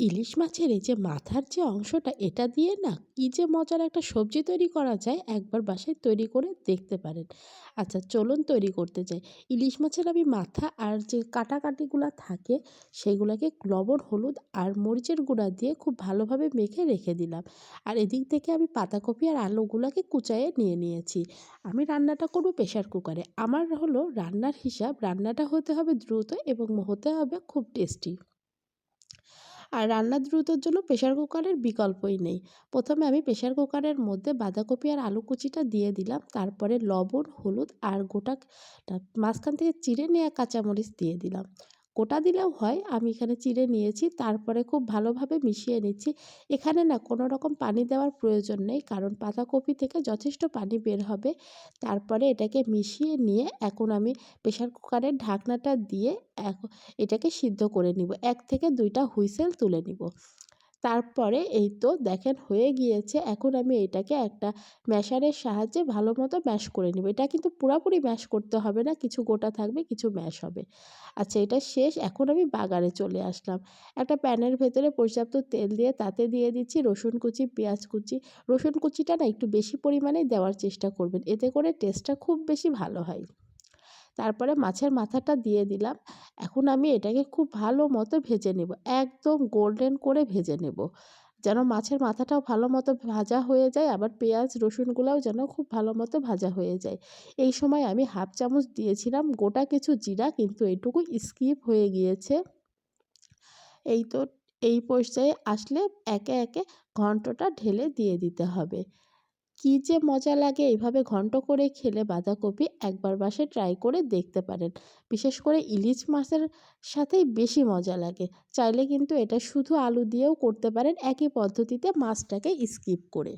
ইলিশ মাছের এই যে মাথার যে অংশটা এটা দিয়ে না কি যে মজার একটা সবজি তৈরি করা যায় একবার বাসায় তৈরি করে দেখতে পারেন। আচ্ছা চলুন তৈরি করতে যাই। ইলিশ মাছের আমি মাথা আর যে কাটাকাটিগুলো থাকে সেগুলোকে লবণ হলুদ আর মরিচের গুঁড়া দিয়ে খুব ভালোভাবে মেখে রেখে দিলাম। আর এদিক থেকে আমি পাতাকপি আর আলুগুলোকে কুচায়ে নিয়ে নিয়েছি। আমি রান্নাটা করব প্রেশার কুকারে। আমার হলো রান্নার হিসাব, রান্নাটা হতে হবে দ্রুত এবং হতে হবে খুব টেস্টি। আর রান্না দ্রুতর জন্য প্রেশার কুকারের বিকল্পই নেই। প্রথমে আমি প্রেশার কুকারের মধ্যে বাঁধাকপি আর আলু কুচিটা দিয়ে দিলাম। তারপরে লবণ, হলুদ আর গোটা মাঝখান থেকে চিড়ে নেওয়া কাঁচামরিচ দিয়ে দিলাম। গোটা দিলেও হয়, আমি এখানে চিড়ে নিয়েছি। তারপরে খুব ভালোভাবে মিশিয়ে নিচ্ছি। এখানে না কোনো রকম পানি দেওয়ার প্রয়োজন নেই, কারণ পাতাকপি থেকে যথেষ্ট পানি বের হবে। তারপরে এটাকে মিশিয়ে নিয়ে এখন আমি প্রেশার কুকারের ঢাকনাটা দিয়ে এটাকে সিদ্ধ করে নিব। ১ থেকে ২ টা হুইসেল তুলে নিব। তারপরে এই তো দেখেন হয়ে গিয়েছে। এখন আমি এটাকে একটা ম্যাশারের সাহায্যে ভালোমতো ম্যাশ করে নিব। এটা কিন্তু পুরাপুরি ম্যাশ করতে হবে না। কিছু গোটা থাকবে, কিছু ম্যাশ হবে। আচ্ছা এটা শেষ। এখন আমি বাগারে চলে আসলাম। একটা প্যানের ভেতরে পর্যাপ্ত তেল দিয়ে তাতে দিয়ে দিচ্ছি রসুন কুচি, পেঁয়াজ কুচি। রসুন কুচিটা না একটু বেশি পরিমাণেই দেওয়ার চেষ্টা করবেন। এতে করে টেস্টটা খুব বেশি ভালো হয়। তারপরে মাছের মাথাটা দিয়ে দিলাম। এখন আমি এটাকে খুব ভালো মতো ভেজে নেব। একদম গোল্ডেন করে ভেজে নেব। যেন মাছের মাথাটাও ভালো মতো ভাজা হয়ে যায়, আবার পেঁয়াজ রসুনগুলাও যেন খুব ভালো মতো ভাজা হয়ে যায়। এই সময় আমি হাফ চামচ দিয়েছিলাম গোটা কিছু জিরা, কিন্তু এইটুকু স্কিপ হয়ে গিয়েছে। এই তো এই পর্যায়ে আসলে একে একে ঘন্টটা ঢেলে দিয়ে দিতে হবে। কি যে মজা লাগে এইভাবে ঘন্ট করে খেলে বাঁধাকপি, একবার বাসায় ট্রাই করে দেখতে পারেন। বিশেষ করে ইলিশ মাছের সাথেই বেশি মজা লাগে। চাইলে কিন্তু এটা শুধু আলু দিয়েও করতে পারেন একই পদ্ধতিতে মাছটাকে স্কিপ করে।